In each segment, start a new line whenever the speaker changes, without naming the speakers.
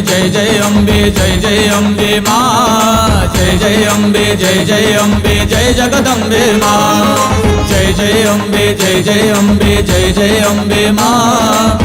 जय जय अम्बे माँ जय अम्बे जय जगदम्बे माँ जय अम्बे जय अम्बे माँ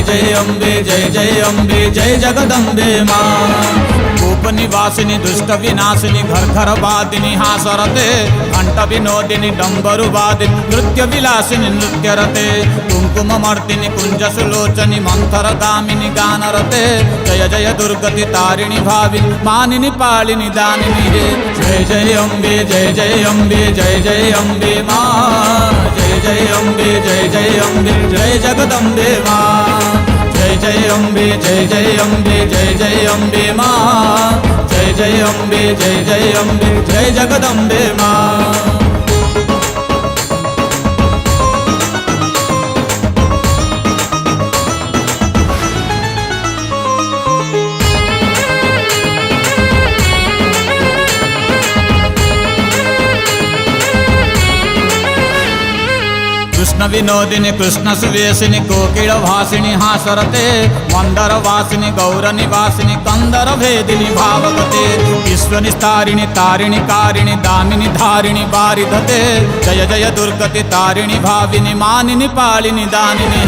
जय अम्बे जय जगदम्बे माँ गोप निवासिनी दुष्ट विनाशिनी घर घर वादिनी हासरते घंट विनोदिनी डंबरु वादिनी नृत्य विलासिनी नृत्य रते कुंकुम मर्दिनी कुंज सुलोचनी मंथर दामिनी गानरते जय जय दुर्गति तारिणी भाविनी मानिनी पालिनी दानिनी हे जय अम्बे जय अम्बे माँ जय अम्बे जय जगदम्बे माँ जय अम्बे जय अम्बे माँ जय अम्बे जय जगदम्बे माँ कृष्ण विनोदिनी कृष्ण सुवेशिनी कोकिल भासिनी हासरते मंदर वासिनी गौर निवासिनी कंदर भेदिनी भावगते विश्व निस्तारिणी तारिणी कारिणी दामिनी धारिणी वारिधते जय जय दुर्गति तारिणी भाविनी मानिनी पालिनी दानिनी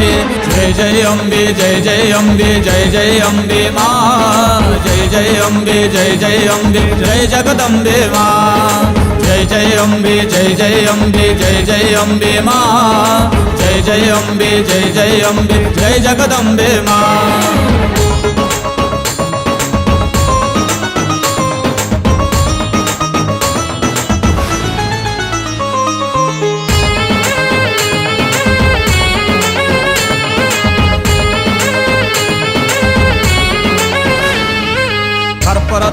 हे जय अम्बे जय अम्बे माँ जय अम्बे जय जगदम्बे माँ जय अम्बे जय अम्बे माँ जय अम्बे जय जगदम्बे माँ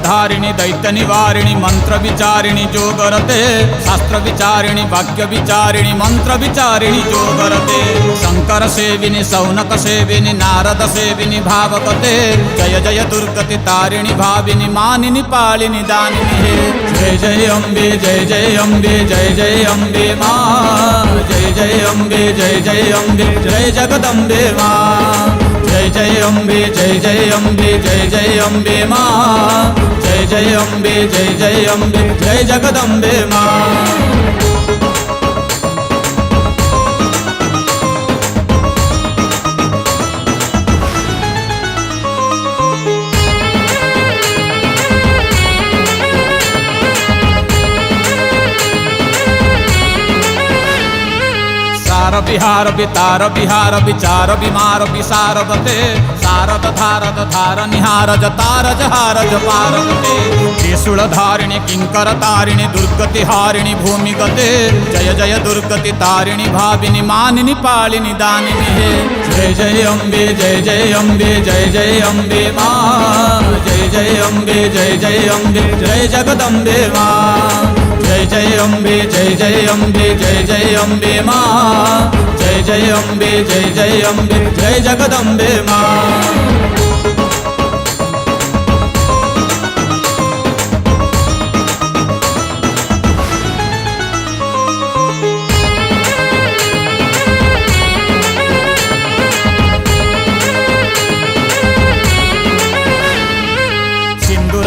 धारिणी दैत्य निवारिणी मंत्र विचारिणी जोगरते शास्त्र विचारिणी वाक्य विचारिणी मंत्र विचारिणी जोगरते शंकर सेविनी सौनक सेविनी नारद सेविनी भावकते जय जय दुर्गति तारिणी भाविनी मानिनी पालिनी दानिनी हे जय अम्बे जय अम्बे माँ जय अम्बे जय जगदम्बे माँ जय अम्बे जय अम्बे माँ जय अम्बे जय जगदम्बे माँ विहार वितार विहार विचार विमार विसारदते सारद धारद धार निहार जतार जहार जपारदते त्रिशूल धारिणी किंकर तारिणी दुर्गति हारिणी भूमिगते जय जय दुर्गति तारिणी भाविनी मानिनी पालिनी दानिनी हे जय अम्बे जय अम्बे माँ जय अम्बे जय जगदम्बे माँ जय अम्बे जय अम्बे माँ जय अम्बे जय जगदम्बे माँ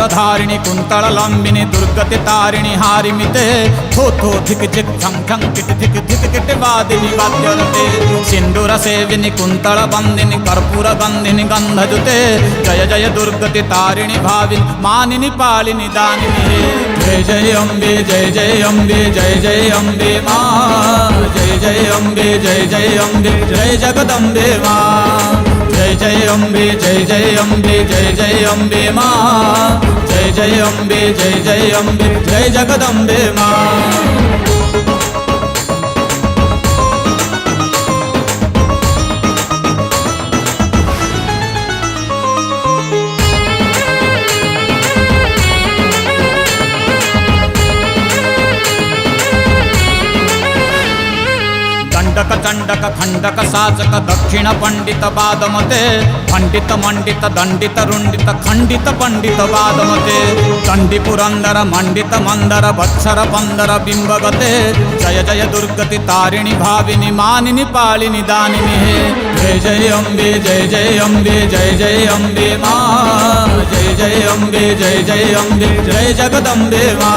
धारिणी कुंतल लंबिनी दुर्गति तारिणी हारिमिते थो थो धिक झिक झं झं किट धिक धिक किट वादिनी वाद्यरते सिंदूर सेविनी कुंतल बंदिनी कर्पूर गंधिनी गंधजुते जय जय दुर्गति तारिणी भाविनी मानिनी पालिनी दानिनी जय अम्बे जय अम्बे माँ जय अम्बे जय जगदम्बे माँ जय अम्बे जय अम्बे माँ जय अम्बे जय जगदम्बे माँ चंडक ಕಂಟಕ ಖಂಡಕ ಸಾಚಕ ದಕ್ಷಿಣ ಪಂಡಿತ ಬಾದಮತೆ ಪಂಡಿತ ಮಂಡಿತ ದಂಡಿತ ರುಂಡಿತ ಖಂಡಿತ ಪಂಡಿತ ಬಾದಮತೆ ಚಂಡಿ ಪುರಂದರ ಮಂಡಿತ ಮಂದರ ಬತ್ಸರ ಪಂದರ ಬಿಂಬಗತೆ ಜಯ ಜಯ ದುರ್ಗತಿ ತಾರಿಣಿ ಭಾವಿನಿ ಮಾನಿನಿ ಪಾಳಿನಿ ದಾನಿನಿ ಹೇ ಜಯ ಜಯ ಅಂಬೆ ಜಯ ಜಯ ಅಂಬೆ ಜಯ ಜಯ ಅಂಬೆ ಮಾ ಜಯ ಜಯ ಅಂಬೆ ಜಯ ಜಯ ಅಂಬೆ ಜಯ ಜಗದಂಬೆ ಮಾ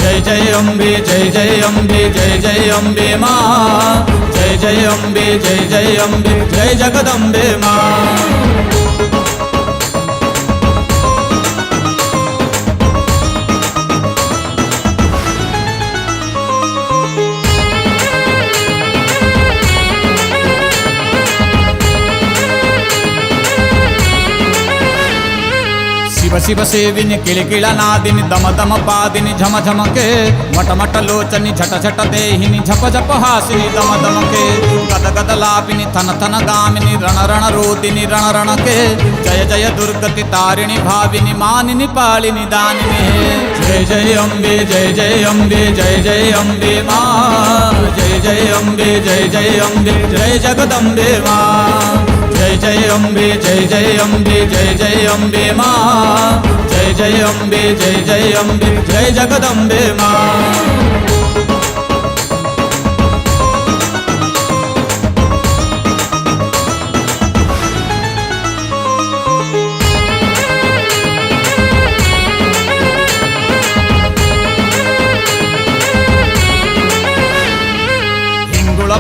जय जय अम्बे जय जय अम्बे जय जय अम्बे माँ जय जय अम्बे जय जय अम्बे जय जगदम्बे माँ ಶಿವ ಶಿವ ಸೇವಿನಿ ಕಿಳಿಕಿಳ ನಾದಿನಿ ದಮ ದಮ ಪಾದಿನಿ ಝಮ ಝಮಕೆ ಮಟ ಮಟ ಲೋಚನಿ ಝಟ ಝಟ ದೇಹಿನಿ ಝಪ ಝಪ ಹಾಸಿನಿ ದಮ ದಮಕೆ ಗದ ಗದ ಲಾಪಿನಿ ಥನ ಥನ ಗಾಮಿನಿ ರಣ ರಣ ರೋದಿನಿ ರಣ ರಣಕೆ ಜಯ ಜಯ ದುರ್ಗತಿ ತಾರಿಣಿ ಭಾವಿನಿ ಮಾನಿನಿ ಪಾಳಿನಿ ದಾನಿನಿ ಜಯ ಜಯ ಅಂಬೆ ಜಯ ಜಯ ಅಂಬೆ ಜಯ ಜಯ ಅಂಬೆ ಮಾ ಜಯ ಜಯ ಅಂಬೆ ಜಯ ಜಯ ಅಂಬೆ ಜಯ ಜಗದಂಬೆ ಮಾ जय जय अम्बे जय जय अम्बे जय जय अम्बे माँ जय जय अम्बे जय जय अम्बे जय जगदम्बे माँ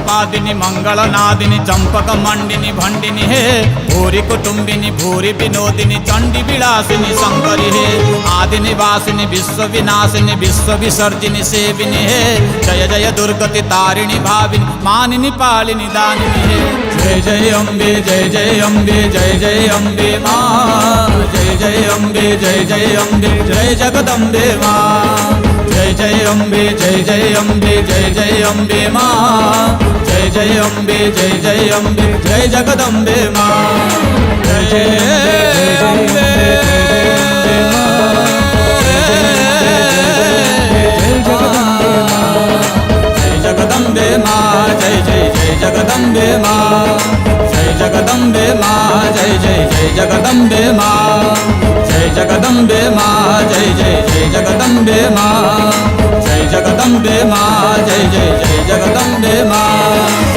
पादिनी मंगल नादिनी चंपक मंडिनी भंडिनी हे भूरी कुटुंबिनी भूरी विनोदिनी चंडी विलासिनी शंकरी हे आदिनी वासिनी विश्व विनाशिनी विश्व विसर्जिनी सेविनी हे जय जय दुर्गति तारिणी भाविनी मानिनी पालिनी दानिनी हे जय जय अम्बे जय जय अम्बे जय जय अम्बे माँ जय जय अम्बे जय जय अम्बे जय जगदम्बे माँ जय जय अम्बे जय जय अम्बे जय जय अम्बे माँ जय जय अम्बे जय जय अम्बे जय जगदम्बे माँ जय जय अम्बे जय जगदम्बे माँ जय जय जय जगदम्बे माँ जय जगदम्बे माँ जय जय जय जगदम्बे माँ जय जगदम्बे माँ जय जय जय जगदम्बे माँ जय जगदम्बे माँ जय जय जय जगदम्बे माँ